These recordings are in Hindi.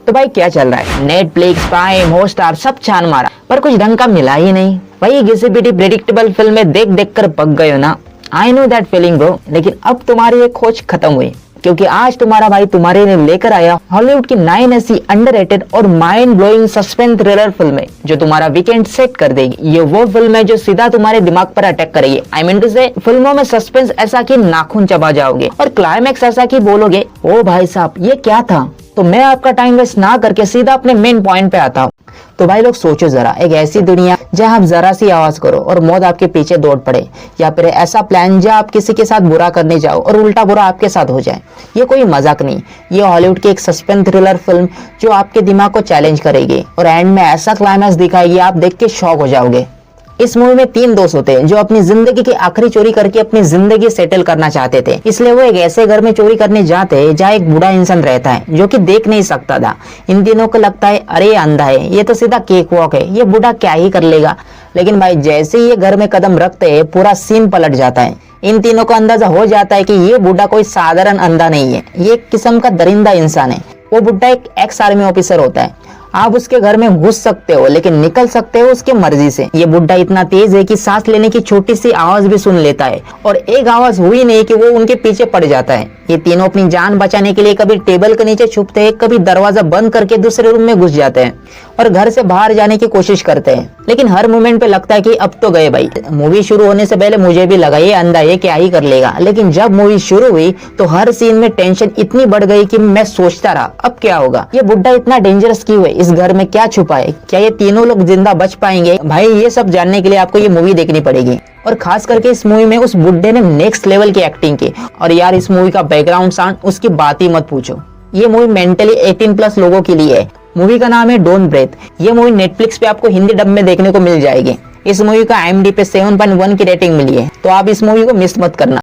तो भाई क्या चल रहा है, नेटफ्लिक्स, प्राइम, हॉटस्टार सब छान मारा पर कुछ ढंग का मिला ही नहीं। भाई घिसी पिटी प्रेडिक्टेबल फिल्में देख देख कर पक गए हो ना। I know that feeling bro, लेकिन अब तुम्हारी ये खोज खत्म हुई, क्योंकि आज तुम्हारा भाई तुम्हारे लिए लेकर आया हॉलीवुड की 9 ऐसी अंडररेटेड और माइंड ब्लोइंग सस्पेंस थ्रिलर फिल्में जो तुम्हारा वीकेंड सेट कर देगी। ये वो फिल्म है जो सीधा तुम्हारे दिमाग पर अटैक करेगी। आई मीन टू से फिल्मों में सस्पेंस ऐसा कि नाखून चबा जाओगे और क्लाइमैक्स ऐसा कि बोलोगे ओ भाई साहब ये क्या था। तो मैं आपका टाइम वेस्ट ना करके सीधा अपने मेन पॉइंट पे आता हूँ। तो भाई लोग सोचो जरा, एक ऐसी दुनिया जहां आप जरा सी आवाज करो और मौत आपके पीछे दौड़ पड़े, या फिर ऐसा प्लान जहां आप किसी के साथ बुरा करने जाओ और उल्टा बुरा आपके साथ हो जाए। ये कोई मजाक नहीं, ये हॉलीवुड की एक सस्पेंस थ्रिलर फिल्म जो आपके दिमाग को चैलेंज करेगी और एंड में ऐसा क्लाइमैक्स दिखाएगी आप देख के शॉक हो जाओगे। इस मूवी में 3 दोस्त होते हैं जो अपनी जिंदगी की आखिरी चोरी करके अपनी जिंदगी सेटल करना चाहते थे, इसलिए वो एक ऐसे घर में चोरी करने जाते हैं जहाँ एक बूढ़ा इंसान रहता है जो कि देख नहीं सकता था। इन तीनों को लगता है अरे ये अंधा है, ये तो सीधा केक वॉक है, ये बूढ़ा क्या ही कर लेगा। लेकिन भाई जैसे ही ये घर में कदम रखते हैं पूरा सीन पलट जाता है। इन तीनों को अंदाजा हो जाता है कि ये बूढ़ा कोई साधारण अंधा नहीं है, ये एक किस्म का दरिंदा इंसान है। वो बुढ़ा एक एक्स आर्मी ऑफिसर होता है। आप उसके घर में घुस सकते हो लेकिन निकल सकते हो उसके मर्जी से। ये बुढ़ा इतना तेज है कि सांस लेने की छोटी सी आवाज भी सुन लेता है, और एक आवाज हुई नहीं कि वो उनके पीछे पड़ जाता है। ये तीनों अपनी जान बचाने के लिए कभी टेबल के नीचे छुपते हैं, कभी दरवाजा बंद करके दूसरे रूम में घुस जाते हैं और घर से बाहर जाने की कोशिश करते हैं। लेकिन हर मोमेंट पे लगता है कि अब तो गए भाई। मूवी शुरू होने से पहले मुझे भी लगा ये अंधा ये क्या ही कर लेगा, लेकिन जब मूवी शुरू हुई तो हर सीन में टेंशन इतनी बढ़ गई कि मैं सोचता रहा अब क्या होगा। ये बुढ़ा इतना डेंजरस क्यों है, इस घर में क्या छुपा है, क्या ये तीनों लोग जिंदा बच पाएंगे। भाई ये सब जानने के लिए आपको ये मूवी देखनी पड़ेगी। और खास करके इस मूवी में उस बुड्ढे ने नेक्स्ट लेवल की एक्टिंग की। और यार इस मूवी का बैकग्राउंड साउंड उसकी बात ही मत पूछो। ये मूवी मेंटली 18+ लोगों के लिए है। मूवी का नाम है डोंट ब्रेथ। ये मूवी नेटफ्लिक्स पे आपको हिंदी डब में देखने को मिल जाएगी। इस मूवी का IMDb पे 7.1 की रेटिंग मिली है, तो आप इस मूवी को मिस मत करना।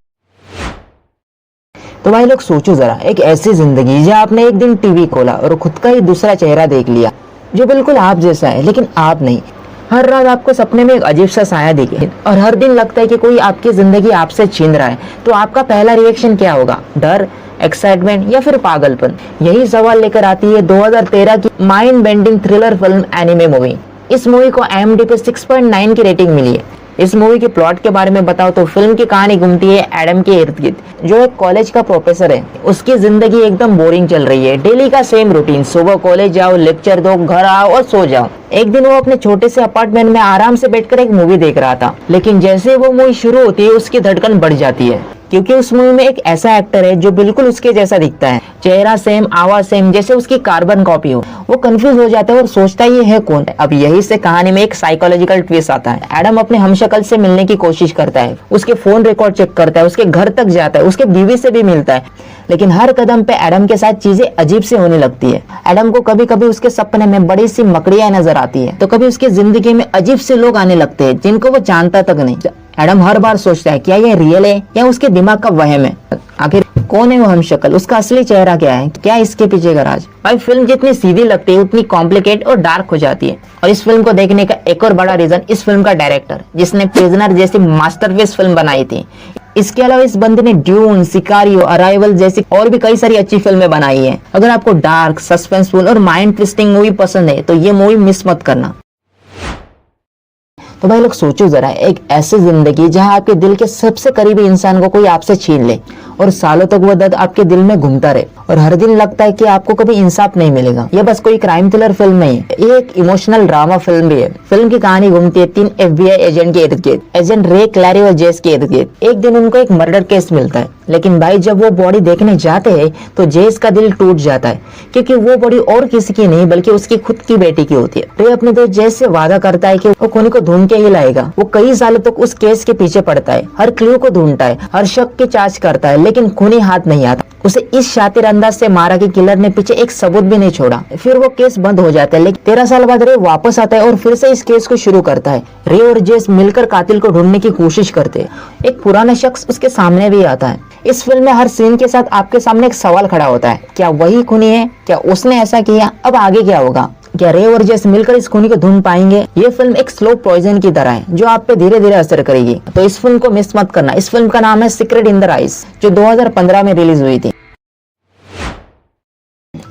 तो भाई लोग सोचो जरा, एक ऐसी जिंदगी जहाँ आपने एक दिन टीवी खोला और खुद का ही दूसरा चेहरा देख लिया जो बिल्कुल आप जैसा है लेकिन आप नहीं। हर रात आपको सपने में एक अजीब सा साया दिखे और हर दिन लगता है कि कोई आपकी जिंदगी आपसे छीन रहा है। तो आपका पहला रिएक्शन क्या होगा, डर, एक्साइटमेंट या फिर पागलपन? यही सवाल लेकर आती है 2013 की mind bending thriller film anime movie. इस मूवी को IMDb पे 6.9 की रेटिंग मिली है। इस मूवी के प्लॉट के बारे में बताओ तो फिल्म की कहानी घूमती है एडम के इर्द गिर्द, जो एक कॉलेज का प्रोफेसर है। उसकी जिंदगी एकदम बोरिंग चल रही है, डेली का सेम रूटीन, सुबह कॉलेज जाओ, लेक्चर दो, घर आओ और सो जाओ। एक दिन वो अपने छोटे से अपार्टमेंट में आराम से बैठकर एक मूवी देख रहा था, लेकिन जैसे वो मूवी शुरू होती है उसकी धड़कन बढ़ जाती है, क्योंकि उस मूवी में एक ऐसा एक्टर है जो बिल्कुल उसके जैसा दिखता है, चेहरा सेम, आवाज सेम, जैसे उसकी कार्बन कॉपी हो। वो कंफ्यूज हो जाता है और सोचता है ये है कौन। अब यही से कहानी में एक साइकोलॉजिकल ट्विस्ट आता है। एडम अपने हमशक्ल से मिलने की कोशिश करता है, उसके फोन रिकॉर्ड चेक करता है, उसके घर तक जाता है, उसके बीवी से भी मिलता है, लेकिन हर कदम पे एडम के साथ चीजें अजीब से होने लगती है। एडम को कभी कभी उसके सपने में बड़ी सी मकड़ियां नजर आती है, तो कभी उसकी जिंदगी में अजीब से लोग आने लगते हैं जिनको वो जानता तक नहीं। एडम हर बार सोचता है क्या ये रियल है या उसके दिमाग का वहम है। आखिर कौन है वो हमशक्ल, उसका असली चेहरा क्या है, क्या इसके पीछे का राज? भाई फिल्म जितनी सीधी लगती है उतनी कॉम्प्लिकेट और डार्क हो जाती है। और इस फिल्म को देखने का एक और बड़ा रीजन इस फिल्म का डायरेक्टर, जिसने प्रिजनर जैसी मास्टरपीस फिल्म बनाई थी। इसके अलावा इस बंदे ने ड्यून, सिकारियो, अराइवल जैसी और भी कई सारी अच्छी फिल्में बनाई है। अगर आपको डार्क, सस्पेंसफुल और माइंड ट्विस्टिंग मूवी पसंद है तो ये मूवी मिस मत करना। तो भाई लोग सोचो जरा, एक ऐसी जिंदगी जहां आपके दिल के सबसे करीबी इंसान को कोई आपसे छीन ले और सालों तक वो दर्द आपके दिल में घूमता रहे और हर दिन लगता है कि आपको कभी इंसाफ नहीं मिलेगा। ये बस कोई क्राइम थ्रिलर फिल्म नहीं है, ये एक इमोशनल ड्रामा फिल्म भी है। फिल्म की कहानी घूमती है 3 FBI एजेंट के इर्द गिर्द, एजेंट रे, क्लैरी और जेस के इर्द गिर्द। एक दिन उनको एक मर्डर केस मिलता है, लेकिन भाई जब वो बॉडी देखने जाते हैं तो जेस का दिल टूट जाता है, क्योंकि वो बॉडी और किसी की नहीं बल्कि उसकी खुद की बेटी की होती है। रे अपने दोस्त जेस से वादा करता है कि वो खूनी को ढूंढ के ही लाएगा। वो कई सालों तक उस केस के पीछे पड़ता है, हर क्लू को ढूंढता है, हर शक की जांच करता है, लेकिन खूनी हाथ नहीं आता। उसे इस शातिर अंदाज से मारा कि किलर ने पीछे एक सबूत भी नहीं छोड़ा। फिर वो केस बंद हो जाता है, लेकिन 13 साल बाद रे वापस आता है और फिर से इस केस को शुरू करता है। रे और जेस मिलकर कातिल को ढूंढने की कोशिश करते हैं। एक पुराना शख्स उसके सामने भी आता है। इस फिल्म में हर सीन के साथ आपके सामने एक सवाल खड़ा होता है, क्या वही खूनी है, क्या उसने ऐसा किया, अब आगे क्या होगा, क्या रे और जेस मिलकर इस खूनी को ढूंढ पाएंगे? ये फिल्म एक स्लो पॉइजन की तरह है जो आप पे धीरे धीरे असर करेगी, तो इस फिल्म को मिस मत करना। इस फिल्म का नाम है सीक्रेट इन द आइज, जो 2015 में रिलीज हुई थी।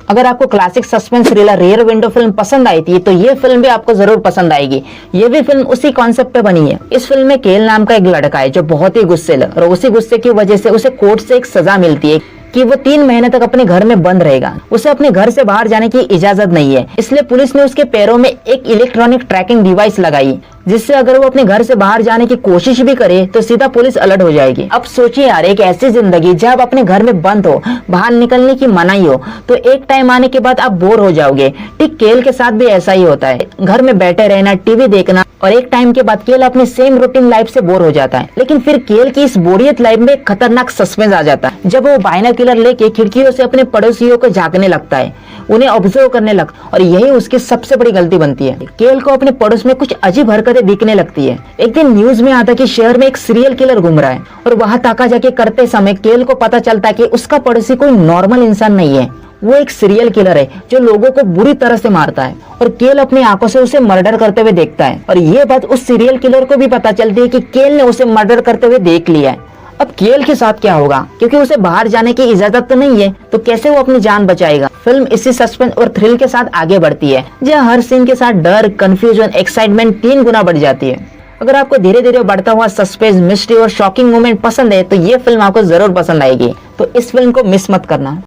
अगर आपको classic suspense thriller rear window film पसंद आई थी तो ये फिल्म भी आपको जरूर पसंद आएगी। ये भी फिल्म उसी कॉन्सेप्ट पे बनी है। इस फिल्म में केल नाम का एक लड़का है जो बहुत ही गुस्सेल है और उसी गुस्से की वजह से उसे कोर्ट से एक सजा मिलती है कि वो 3 महीने तक अपने घर में बंद रहेगा। उसे अपने घर से बाहर जाने की इजाजत नहीं है, इसलिए पुलिस ने उसके पैरों में एक इलेक्ट्रॉनिक ट्रैकिंग डिवाइस लगाई, जिससे अगर वो अपने घर से बाहर जाने की कोशिश भी करे तो सीधा पुलिस अलर्ट हो जाएगी। अब सोचिए यार, एक ऐसी जिंदगी जब अपने घर में बंद हो, बाहर निकलने की मनाही हो, तो एक टाइम आने के बाद आप बोर हो जाओगे। ठीक केल के साथ भी ऐसा ही होता है। घर में बैठे रहना, टीवी देखना, और एक टाइम के बाद केल अपनी सेम रूटीन लाइफ से बोर हो जाता है। लेकिन फिर केल की इस बोरियत लाइफ में खतरनाक सस्पेंस आ जाता है जब वो बाइनोकुलर लेके खिड़कियों से अपने पड़ोसियों को झांकने लगता है, उन्हें ऑब्जर्व करने लगता है, और यही उसकी सबसे बड़ी गलती बनती है। केल को अपने पड़ोस में कुछ अजीब हरकतें दिखने लगती है। एक दिन न्यूज में आता कि शहर में एक सीरियल किलर घूम रहा है, और वहां ताका जाके करते समय केल को पता चलता है कि उसका पड़ोसी कोई नॉर्मल इंसान नहीं है, वो एक सीरियल किलर है जो लोगों को बुरी तरह से मारता है। और केल अपनी आंखों से उसे मर्डर करते हुए देखता है, और ये बात उस सीरियल किलर को भी पता चलती है कि केल ने उसे मर्डर करते हुए देख लिया है। अब केल के साथ क्या होगा, क्योंकि उसे बाहर जाने की इजाजत तो नहीं है, तो कैसे वो अपनी जान बचाएगा। फिल्म इसी सस्पेंस और थ्रिल के साथ आगे बढ़ती है, जहाँ हर सीन के साथ डर, कंफ्यूजन, एक्साइटमेंट 3 गुना बढ़ जाती है। अगर आपको धीरे धीरे बढ़ता हुआ सस्पेंस, मिस्ट्री और शॉकिंग मोमेंट पसंद है तो ये फिल्म आपको जरूर पसंद आएगी, तो इस फिल्म को मिस मत करना।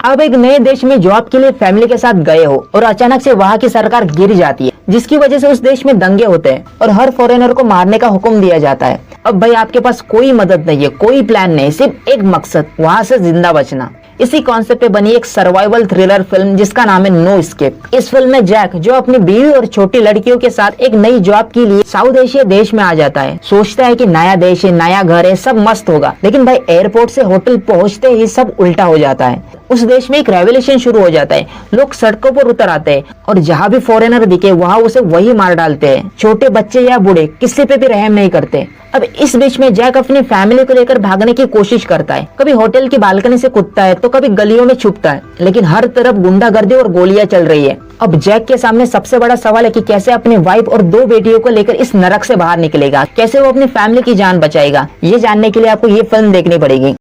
अब एक नए देश में जॉब के लिए फैमिली के साथ गए हो और अचानक से वहाँ की सरकार गिर जाती है, जिसकी वजह से उस देश में दंगे होते हैं और हर फॉरेनर को मारने का हुक्म दिया जाता है। अब भाई आपके पास कोई मदद नहीं है, कोई प्लान नहीं, सिर्फ एक मकसद, वहाँ से जिंदा बचना। इसी कॉन्सेप्ट पे बनी एक सर्वाइवल थ्रिलर फिल्म जिसका नाम है नो एस्केप। इस फिल्म में जैक, जो अपनी बीवी और छोटी लड़कियों के साथ एक नई जॉब के लिए साउथ एशिया देश में आ जाता है। सोचता है कि नया देश है, नया घर है, सब मस्त होगा, लेकिन भाई एयरपोर्ट से होटल पहुंचते ही सब उल्टा हो जाता है। उस देश में एक रेवोल्यूशन शुरू हो जाता है, लोग सड़कों पर उतर आते हैं और जहाँ भी फॉरेनर दिखे वहाँ उसे वही मार डालते हैं। छोटे बच्चे या बूढ़े किसी पे भी रहम नहीं करते। अब इस बीच में जैक अपनी फैमिली को लेकर भागने की कोशिश करता है, कभी होटल की बालकनी से कूदता है तो कभी गलियों में छुपता है, लेकिन हर तरफ गुंडागर्दी और गोलियां चल रही है। अब जैक के सामने सबसे बड़ा सवाल है कि कैसे अपनी वाइफ और 2 बेटियों को लेकर इस नरक से बाहर निकलेगा, कैसे वो अपनी फैमिली की जान बचाएगा। ये जानने के लिए आपको ये फिल्म देखनी पड़ेगी।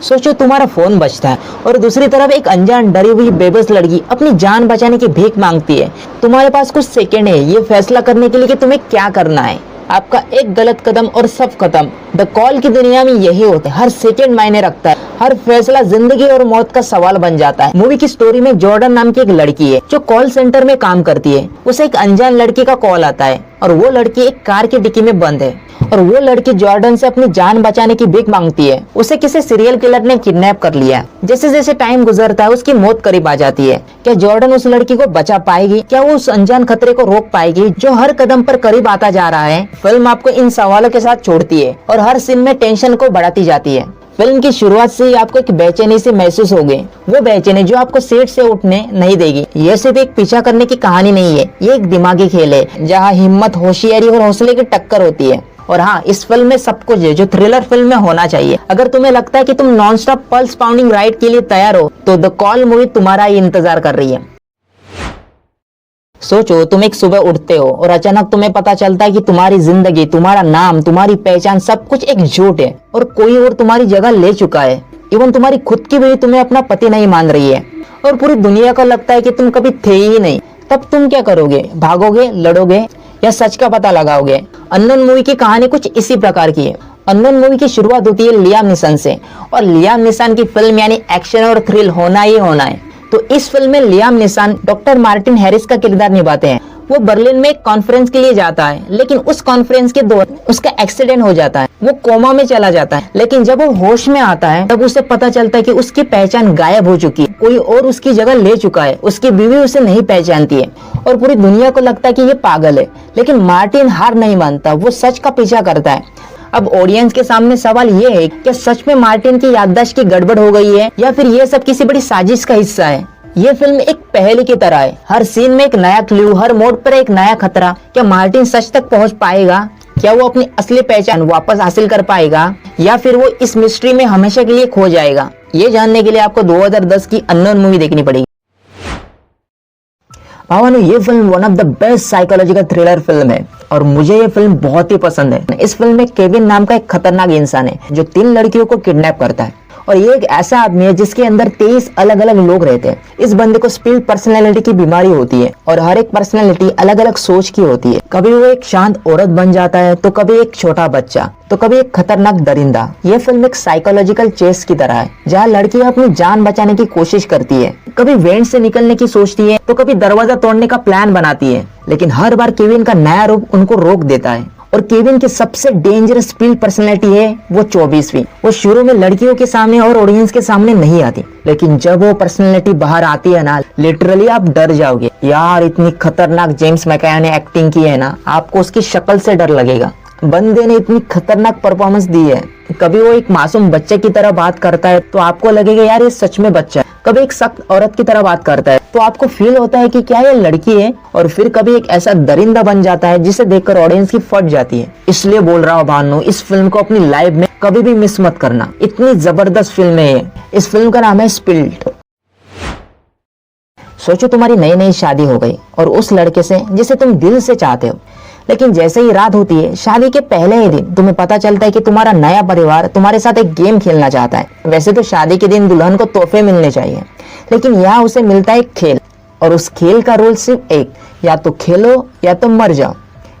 सोचो तुम्हारा फोन बजता है और दूसरी तरफ एक अनजान डरी हुई बेबस लड़की अपनी जान बचाने की भीख मांगती है। तुम्हारे पास कुछ सेकंड है ये फैसला करने के लिए कि तुम्हें क्या करना है। आपका एक गलत कदम और सब खत्म। द कॉल की दुनिया में यही होता है, हर सेकंड मायने रखता है, हर फैसला जिंदगी और मौत का सवाल बन जाता है। मूवी की स्टोरी में जॉर्डन नाम की एक लड़की है जो कॉल सेंटर में काम करती है। उसे एक अनजान लड़की का कॉल आता है और वो लड़की एक कार की डिक्की में बंद है और वो लड़की जॉर्डन से अपनी जान बचाने की भीख मांगती है। उसे किसी सीरियल किलर ने किडनैप कर लिया। जैसे जैसे टाइम गुजरता है उसकी मौत करीब आ जाती है। क्या जॉर्डन उस लड़की को बचा पाएगी? क्या वो उस अनजान खतरे को रोक पाएगी जो हर कदम पर करीब आता जा रहा है? फिल्म आपको इन सवालों के साथ छोड़ती है और हर सीन में टेंशन को बढ़ाती जाती है। फिल्म की शुरुआत से ही आपको एक बेचैनी से महसूस होगी, वो बेचैनी जो आपको सीट से उठने नहीं देगी। ये सिर्फ एक पीछा करने की कहानी नहीं है, ये एक दिमागी खेल है जहाँ हिम्मत, होशियारी और हौसले की टक्कर होती है। और हाँ, इस फिल्म में सब कुछ है जो थ्रिलर फिल्म में होना चाहिए। अगर तुम्हें लगता है कि तुम non stop pulse pounding ride के लिए तैयार हो तो द कॉल मूवी तुम्हारा ही इंतजार कर रही है। सोचो तुम एक सुबह उठते हो और अचानक तुम्हें पता चलता है कि तुम्हारी जिंदगी, तुम्हारा नाम, तुम्हारी पहचान, सब कुछ एक झूठ है और कोई और तुम्हारी जगह ले चुका है। इवन तुम्हारी खुद की भी तुम्हें अपना पति नहीं मान रही है और पूरी दुनिया को लगता है कि तुम कभी थे ही नहीं। तब तुम क्या करोगे? भागोगे, लड़ोगे या सच का पता लगाओगे? अननोन मूवी की कहानी कुछ इसी प्रकार की है। अननोन मूवी की शुरुआत होती है लियाम नीसन से और लियाम नीसन की फिल्म यानी एक्शन और थ्रिल होना ही होना है। तो इस फिल्म में Liam Neeson doctor Martin Harris का किरदार निभाते हैं। वो बर्लिन में एक कॉन्फ्रेंस के लिए जाता है, लेकिन उस कॉन्फ्रेंस के दौरान उसका एक्सीडेंट हो जाता है, वो कोमा में चला जाता है। लेकिन जब वो होश में आता है तब उसे पता चलता है कि उसकी पहचान गायब हो चुकी है, कोई और उसकी जगह ले चुका है। उसकी बीवी उसे नहीं पहचानती है और पूरी दुनिया को लगता है कि ये पागल है। लेकिन मार्टिन हार नहीं मानता, वो सच का पीछा करता है। अब ऑडियंस के सामने सवाल ये है कि सच में मार्टिन की याददाश्त की गड़बड़ हो गई है या फिर ये सब किसी बड़ी साजिश का हिस्सा है। ये फिल्म एक पहेली की तरह है, हर सीन में एक नया क्लू, हर मोड़ पर एक नया खतरा। क्या मार्टिन सच तक पहुंच पाएगा? क्या वो अपनी असली पहचान वापस हासिल कर पाएगा या फिर वो इस मिस्ट्री में हमेशा के लिए खो जाएगा? ये जानने के लिए आपको 2010 की अननोन मूवी देखनी पड़ेगी। भावानो, ये film one of the best psychological thriller film है और मुझे ये फिल्म बहुत ही पसंद है। इस फिल्म में केविन नाम का एक खतरनाक इंसान है जो 3 लड़कियों को किडनैप करता है और ये एक ऐसा आदमी है जिसके अंदर 23 अलग अलग लोग रहते हैं। इस बंदे को स्प्लिट पर्सनैलिटी की बीमारी होती है और हर एक पर्सनैलिटी अलग अलग सोच की होती है। कभी वो एक शांत औरत बन जाता है, तो कभी एक छोटा बच्चा, तो कभी एक खतरनाक दरिंदा। ये फिल्म एक साइकोलॉजिकल चेस की तरह है, जहाँ लड़कियां अपनी जान बचाने की कोशिश करती है, कभी वेंट से निकलने की सोचती है, तो कभी दरवाजा तोड़ने का प्लान बनाती है, लेकिन हर बार केविन का नया रूप उनको रोक देता है। और केविन की सबसे डेंजरस स्प्लिट पर्सनैलिटी है वो 24वीं। वो शुरू में लड़कियों के सामने और ऑडियंस के सामने नहीं आती, लेकिन जब वो पर्सनैलिटी बाहर आती है ना, लिटरली आप डर जाओगे। यार इतनी खतरनाक जेम्स मैकॉय ने एक्टिंग की है ना, आपको उसकी शक्ल से डर लगेगा। बंदे ने इतनी खतरनाक परफॉर्मेंस दी है। कभी वो एक मासूम बच्चे की तरह बात करता है तो आपको लगेगा यार ये सच में बच्चा है, कभी एक सख्त औरत की तरह बात करता है तो आपको फील होता है कि क्या ये लड़की है, और फिर कभी एक ऐसा दरिंदा बन जाता है जिसे देखकर ऑडियंस की फट जाती है। इसलिए बोल रहा हूँ भानु, इस फिल्म को अपनी लाइफ में कभी भी मिस मत करना, इतनी जबरदस्त फिल्म है ये। इस फिल्म का नाम है स्प्लिट। सोचो तुम्हारी नई नई शादी हो गई और उस लड़के से जिसे तुम दिल से चाहते हो, लेकिन जैसे ही रात होती है, शादी के पहले ही दिन तुम्हें पता चलता है कि तुम्हारा नया परिवार तुम्हारे साथ एक गेम खेलना चाहता है। वैसे तो शादी के दिन दुल्हन को तोहफे मिलने चाहिए, लेकिन यहाँ उसे मिलता है एक खेल, और उस खेल का रूल सिर्फ एक, या तो खेलो या तो मर जाओ।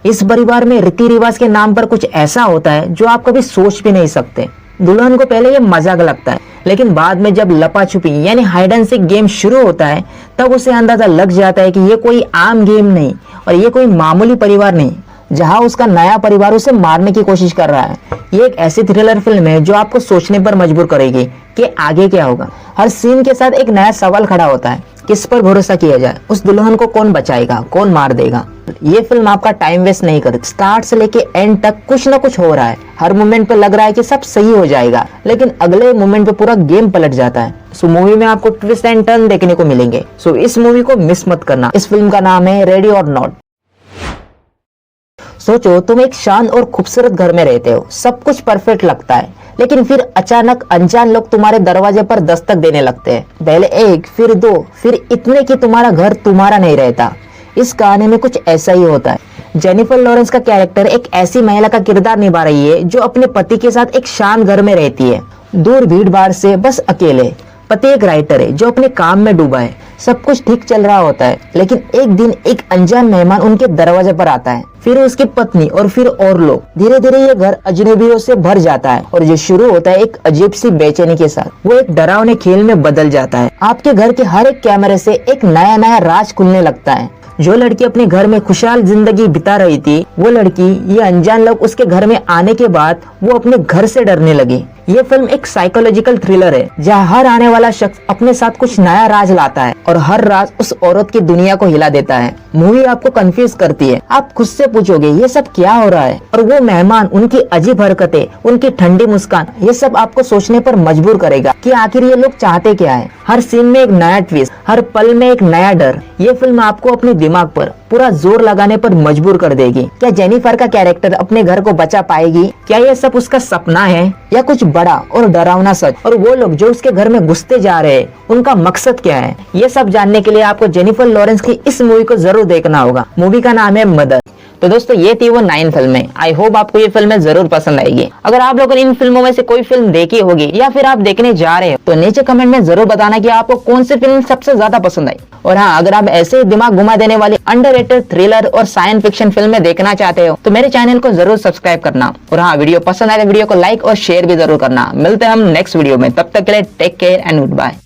इस परिवार में रीति रिवाज के नाम पर कुछ ऐसा होता है जो आप कभी सोच भी नहीं सकते। दुल्हन को पहले ये मजाक लगता है, लेकिन बाद में जब लपा छुपी यानी हाइड एंड सीक गेम शुरू होता है, तब उसे अंदाजा लग जाता है कि ये कोई आम गेम नहीं और ये कोई मामूली परिवार नहीं, जहां उसका नया परिवार उसे मारने की कोशिश कर रहा है। ये एक ऐसी थ्रिलर फिल्म है जो आपको सोचने पर मजबूर करेगी कि आगे क्या होगा। हर सीन के साथ एक नया सवाल खड़ा होता है, किस पर भरोसा किया जाए, उस दुल्हन को कौन बचाएगा, कौन मार देगा। ये फिल्म आपका टाइम वेस्ट नहीं करती। स्टार्ट से लेके एंड तक कुछ ना कुछ हो रहा है। हर मोमेंट पे लग रहा है कि सब सही हो जाएगा, लेकिन अगले मोमेंट पे पूरा गेम पलट जाता है। सो मूवी में आपको ट्विस्ट एंड टर्न देखने को मिलेंगे। सो इस मूवी को मिस मत करना। इस फिल्म का नाम है रेडी और नॉट। सोचो तुम एक शांत और खूबसूरत घर में रहते हो, सब कुछ परफेक्ट लगता है, लेकिन फिर अचानक अनजान लोग तुम्हारे दरवाजे पर दस्तक देने लगते हैं। पहले एक, फिर दो, फिर इतने कि तुम्हारा घर तुम्हारा नहीं रहता। इस कहानी में कुछ ऐसा ही होता है। जेनिफर लॉरेंस का कैरेक्टर एक ऐसी महिला का किरदार निभा रही है जो अपने पति के साथ एक शांत घर में रहती है, दूर भीड़ भाड़ से, बस अकेले। पति एक राइटर है जो अपने काम में डूबा है। सब कुछ ठीक चल रहा होता है, लेकिन एक दिन एक अनजान मेहमान उनके दरवाजे पर आता है, फिर उसकी पत्नी और फिर और लोग। धीरे धीरे ये घर अजनबियों से भर जाता है और ये शुरू होता है एक अजीब सी बेचैनी के साथ। वो एक डरावने खेल में बदल जाता है। आपके घर के हर एक कैमरे से एक नया नया राज खुलने लगता है। जो लड़की अपने घर में खुशहाल जिंदगी बिता रही थी, वो लड़की, ये अनजान लोग उसके घर में आने के बाद वो अपने घर से डरने लगी। ये फिल्म एक साइकोलॉजिकल थ्रिलर है, जहाँ हर आने वाला शख्स अपने साथ कुछ नया राज लाता है और हर राज उस औरत की दुनिया को हिला देता है। मूवी आपको कंफ्यूज करती है। आप खुद से पूछोगे ये सब क्या हो रहा है, और वो मेहमान, उनकी अजीब हरकतें, उनकी ठंडी मुस्कान, ये सब आपको सोचने पर मजबूर करेगा कि आखिर ये लोग चाहते क्या है। हर सीन में एक नया ट्विस्ट, हर पल में एक नया डर। ये फिल्म आपको अपने दिमाग पर पूरा जोर लगाने पर मजबूर कर देगी। क्या जेनिफर का कैरेक्टर अपने घर को बचा पाएगी? क्या ये सब उसका सपना है या कुछ बड़ा और डरावना सच? और वो लोग जो उसके घर में घुसते जा रहे हैं, उनका मकसद क्या है? ये सब जानने के लिए आपको जेनिफर लॉरेंस की इस मूवी को जरूर देखना होगा। मूवी का नाम है मदर। तो दोस्तों ये थी वो 9 फिल्में। आई होप आपको ये फिल्में जरूर पसंद आएगी। अगर आप लोगों ने इन फिल्मों में से कोई फिल्म देखी होगी या फिर आप देखने जा रहे हो, तो नीचे कमेंट में जरूर बताना कि आपको कौन सी फिल्म सबसे ज्यादा पसंद आई। और हाँ, अगर आप ऐसे दिमाग घुमा देने वाली अंडररेटेड थ्रिलर और साइंस फिक्शन फिल्में देखना चाहते हो, तो मेरे चैनल को जरूर सब्सक्राइब करना। और हाँ, वीडियो पसंद आए तो वीडियो को लाइक और शेयर भी जरूर करना। मिलते हैं हम नेक्स्ट वीडियो में, तब तक के लिए take care and good bye.